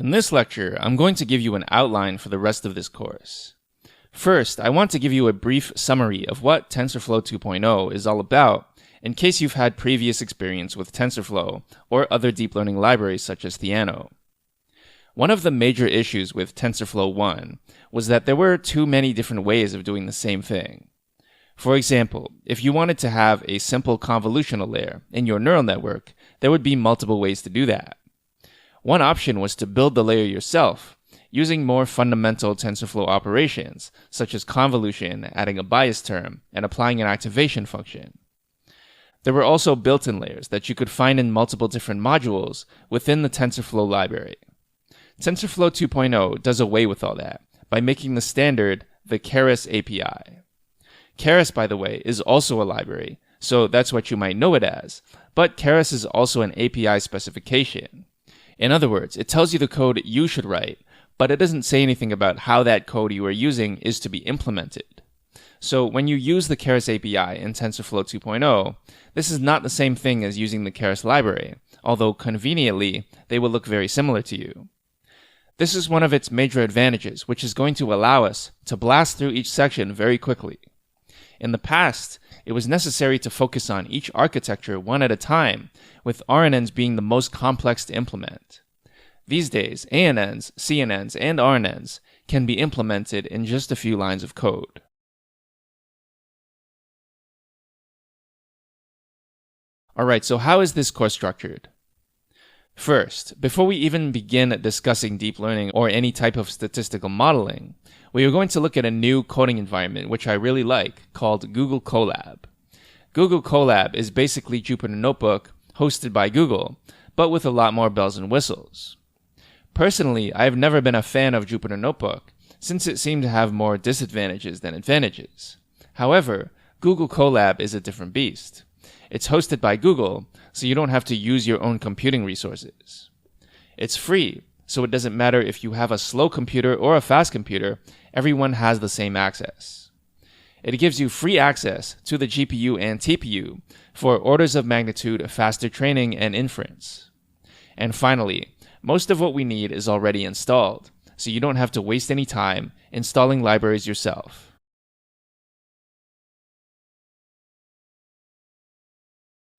In this lecture, I'm going to give you an outline for the rest of this course. First, I want to give you a brief summary of what TensorFlow 2.0 is all about in case you've had previous experience with TensorFlow or other deep learning libraries such as Theano. One of the major issues with TensorFlow 1 was that there were too many different ways of doing the same thing. For example, if you wanted to have a simple convolutional layer in your neural network, there would be multiple ways to do that. One option was to build the layer yourself, using more fundamental TensorFlow operations, such as convolution, adding a bias term, and applying an activation function. There were also built-in layers that you could find in multiple different modules within the TensorFlow library. TensorFlow 2.0 does away with all that by making the standard the Keras API. Keras, by the way, is also a library, so that's what you might know it as, but Keras is also an API specification. In other words, it tells you the code you should write, but it doesn't say anything about how that code you are using is to be implemented. So when you use the Keras API in TensorFlow 2.0, this is not the same thing as using the Keras library, although conveniently, they will look very similar to you. This is one of its major advantages, which is going to allow us to blast through each section very quickly. In the past, it was necessary to focus on each architecture one at a time, with RNNs being the most complex to implement. These days, ANNs, CNNs, and RNNs can be implemented in just a few lines of code. Alright, so how is this course structured? First, before we even begin discussing deep learning or any type of statistical modeling, we are going to look at a new coding environment which I really like, called Google Colab. Google Colab is basically Jupyter Notebook hosted by Google, but with a lot more bells and whistles. Personally, I have never been a fan of Jupyter Notebook, since it seemed to have more disadvantages than advantages. However, Google Colab is a different beast. It's hosted by Google, so you don't have to use your own computing resources. It's free, so it doesn't matter if you have a slow computer or a fast computer, everyone has the same access. It gives you free access to the GPU and TPU for orders of magnitude faster training and inference. And finally, most of what we need is already installed, so you don't have to waste any time installing libraries yourself.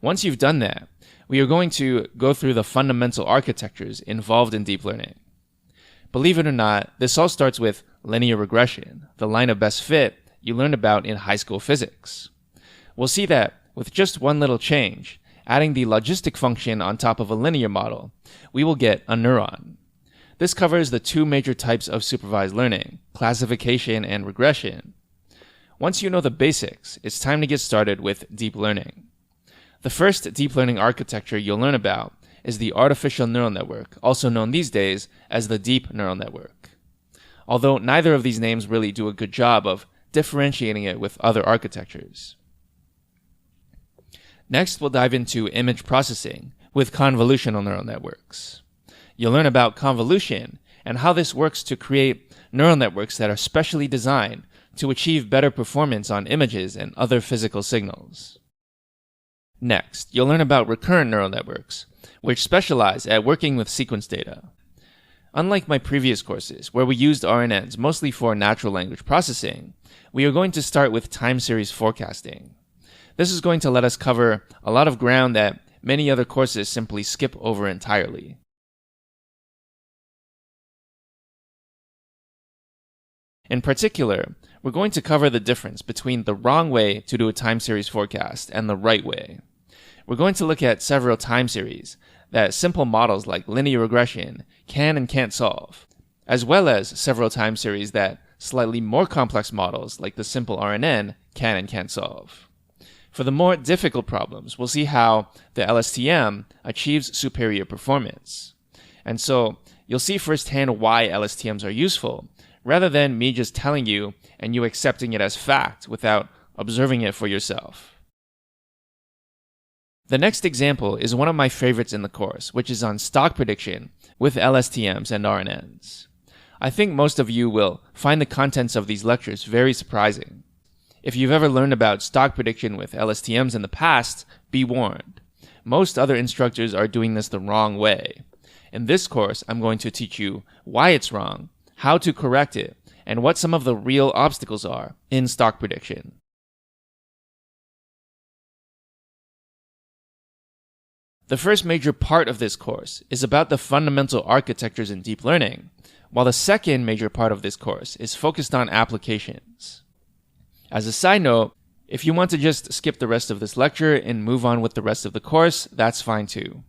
Once you've done that, we are going to go through the fundamental architectures involved in deep learning. Believe it or not, this all starts with linear regression, the line of best fit you learned about in high school physics. We'll see that with just one little change, adding the logistic function on top of a linear model, we will get a neuron. This covers the two major types of supervised learning, classification and regression. Once you know the basics, it's time to get started with deep learning. The first deep learning architecture you'll learn about is the artificial neural network, also known these days as the deep neural network. Although neither of these names really do a good job of differentiating it with other architectures. Next, we'll dive into image processing with convolutional neural networks. You'll learn about convolution and how this works to create neural networks that are specially designed to achieve better performance on images and other physical signals. Next, you'll learn about recurrent neural networks, which specialize at working with sequence data. Unlike my previous courses, where we used RNNs mostly for natural language processing, we are going to start with time series forecasting. This is going to let us cover a lot of ground that many other courses simply skip over entirely. In particular, we're going to cover the difference between the wrong way to do a time series forecast and the right way. We're going to look at several time series that simple models like linear regression can and can't solve, as well as several time series that slightly more complex models like the simple RNN can and can't solve. For the more difficult problems, we'll see how the LSTM achieves superior performance. And so, you'll see firsthand why LSTMs are useful, rather than me just telling you and you accepting it as fact without observing it for yourself. The next example is one of my favorites in the course, which is on stock prediction with LSTMs and RNNs. I think most of you will find the contents of these lectures very surprising. If you've ever learned about stock prediction with LSTMs in the past, be warned. Most other instructors are doing this the wrong way. In this course, I'm going to teach you why it's wrong, how to correct it, and what some of the real obstacles are in stock prediction. The first major part of this course is about the fundamental architectures in deep learning, while the second major part of this course is focused on applications. As a side note, if you want to just skip the rest of this lecture and move on with the rest of the course, that's fine too.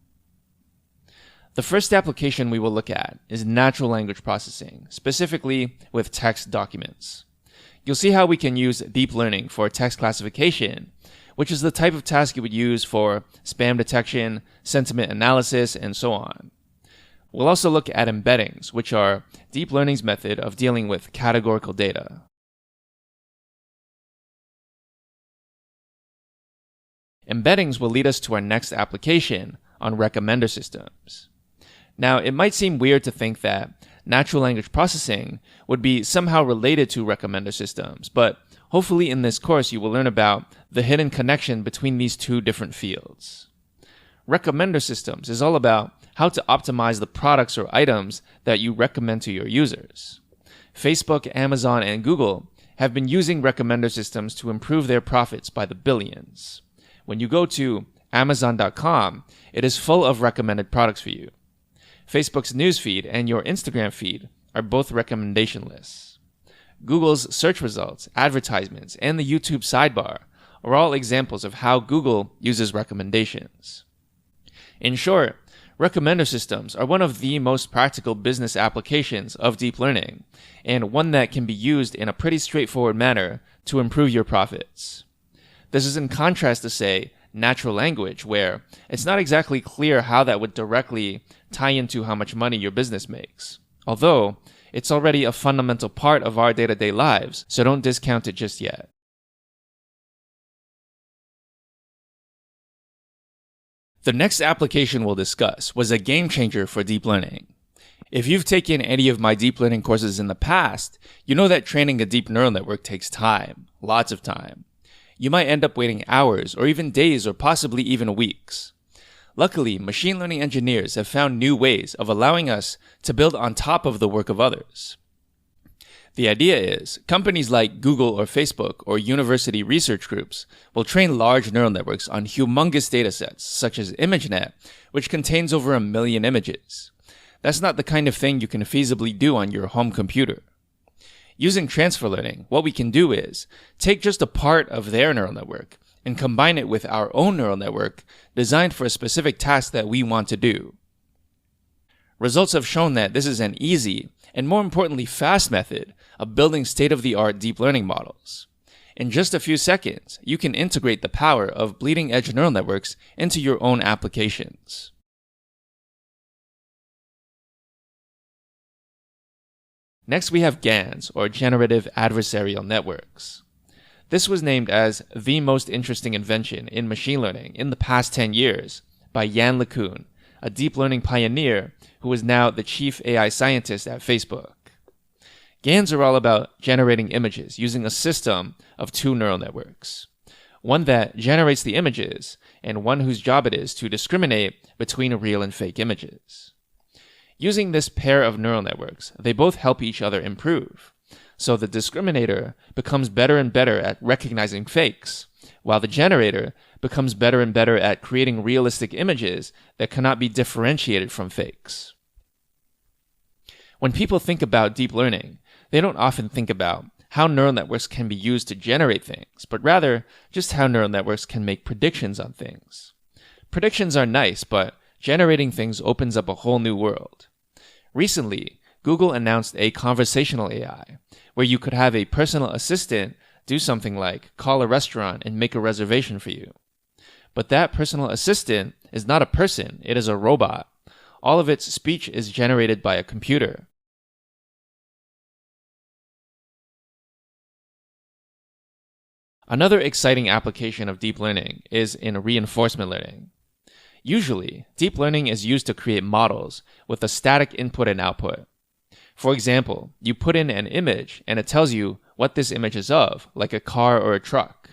The first application we will look at is natural language processing, specifically with text documents. You'll see how we can use deep learning for text classification, which is the type of task you would use for spam detection, sentiment analysis, and so on. We'll also look at embeddings, which are deep learning's method of dealing with categorical data. Embeddings will lead us to our next application on recommender systems. Now, it might seem weird to think that natural language processing would be somehow related to recommender systems, but hopefully in this course you will learn about the hidden connection between these two different fields. Recommender systems is all about how to optimize the products or items that you recommend to your users. Facebook, Amazon, and Google have been using recommender systems to improve their profits by the billions. When you go to Amazon.com, it is full of recommended products for you. Facebook's newsfeed and your Instagram feed are both recommendation lists. Google's search results, advertisements, and the YouTube sidebar are all examples of how Google uses recommendations. In short, recommender systems are one of the most practical business applications of deep learning, and one that can be used in a pretty straightforward manner to improve your profits. This is in contrast to, say, natural language, where it's not exactly clear how that would directly tie into how much money your business makes. Although, it's already a fundamental part of our day-to-day lives, so don't discount it just yet. The next application we'll discuss was a game changer for deep learning. If you've taken any of my deep learning courses in the past, you know that training a deep neural network takes time, lots of time. You might end up waiting hours or even days or possibly even weeks. Luckily, machine learning engineers have found new ways of allowing us to build on top of the work of others. The idea is, companies like Google or Facebook or university research groups will train large neural networks on humongous datasets, such as ImageNet, which contains over 1 million images. That's not the kind of thing you can feasibly do on your home computer. Using transfer learning, what we can do is take just a part of their neural network and combine it with our own neural network designed for a specific task that we want to do. Results have shown that this is an easy, and more importantly fast method of building state-of-the-art deep learning models. In just a few seconds, you can integrate the power of bleeding-edge neural networks into your own applications. Next we have GANs, or Generative Adversarial Networks. This was named as the most interesting invention in machine learning in the past 10 years by Yann LeCun, a deep learning pioneer who is now the chief AI scientist at Facebook. GANs are all about generating images using a system of two neural networks. One that generates the images, and one whose job it is to discriminate between real and fake images. Using this pair of neural networks, they both help each other improve. So the discriminator becomes better and better at recognizing fakes, while the generator becomes better and better at creating realistic images that cannot be differentiated from fakes. When people think about deep learning, they don't often think about how neural networks can be used to generate things, but rather just how neural networks can make predictions on things. Predictions are nice, but generating things opens up a whole new world. Recently, Google announced a conversational AI, where you could have a personal assistant do something like call a restaurant and make a reservation for you. But that personal assistant is not a person, it is a robot. All of its speech is generated by a computer. Another exciting application of deep learning is in reinforcement learning. Usually, deep learning is used to create models with a static input and output. For example, you put in an image and it tells you what this image is of, like a car or a truck.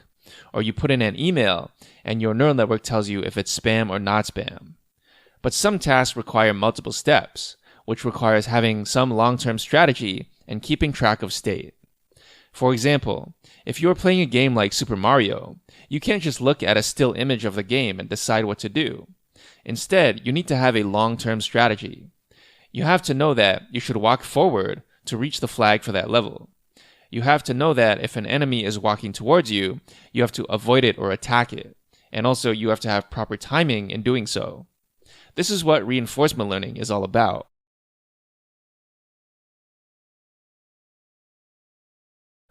Or you put in an email and your neural network tells you if it's spam or not spam. But some tasks require multiple steps, which requires having some long-term strategy and keeping track of state. For example, if you're playing a game like Super Mario, you can't just look at a still image of the game and decide what to do. Instead, you need to have a long-term strategy. You have to know that you should walk forward to reach the flag for that level. You have to know that if an enemy is walking towards you, you have to avoid it or attack it. And also, you have to have proper timing in doing so. This is what reinforcement learning is all about.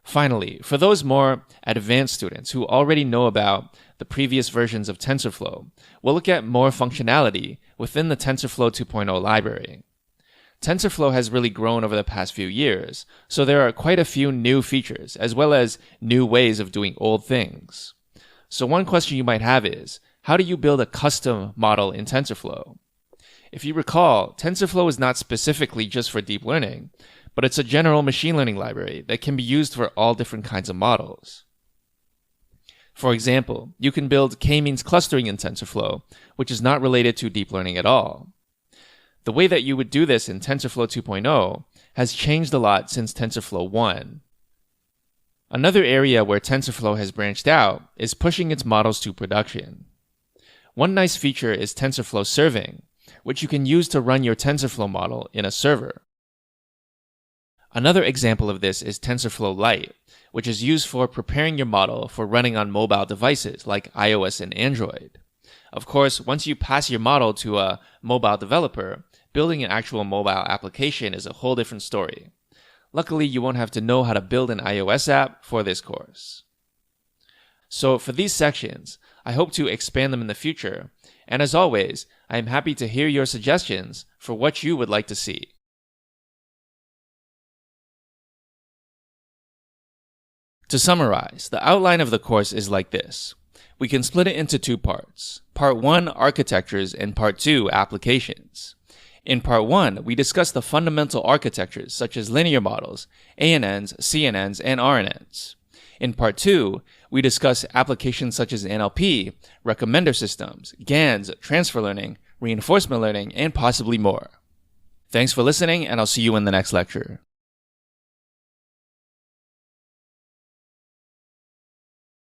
Finally, for those more advanced students who already know about the previous versions of TensorFlow, we'll look at more functionality within the TensorFlow 2.0 library. TensorFlow has really grown over the past few years, so there are quite a few new features, as well as new ways of doing old things. So one question you might have is, how do you build a custom model in TensorFlow? If you recall, TensorFlow is not specifically just for deep learning, but it's a general machine learning library that can be used for all different kinds of models. For example, you can build k-means clustering in TensorFlow, which is not related to deep learning at all. The way that you would do this in TensorFlow 2.0 has changed a lot since TensorFlow 1. Another area where TensorFlow has branched out is pushing its models to production. One nice feature is TensorFlow Serving, which you can use to run your TensorFlow model in a server. Another example of this is TensorFlow Lite, which is used for preparing your model for running on mobile devices like iOS and Android. Of course, once you pass your model to a mobile developer, building an actual mobile application is a whole different story. Luckily, you won't have to know how to build an iOS app for this course. So for these sections, I hope to expand them in the future, and as always, I am happy to hear your suggestions for what you would like to see. To summarize, the outline of the course is like this. We can split it into two parts. Part 1, architectures, and Part 2, applications. In Part 1, we discuss the fundamental architectures such as linear models, ANNs, CNNs, and RNNs. In Part 2, we discuss applications such as NLP, recommender systems, GANs, transfer learning, reinforcement learning, and possibly more. Thanks for listening, and I'll see you in the next lecture.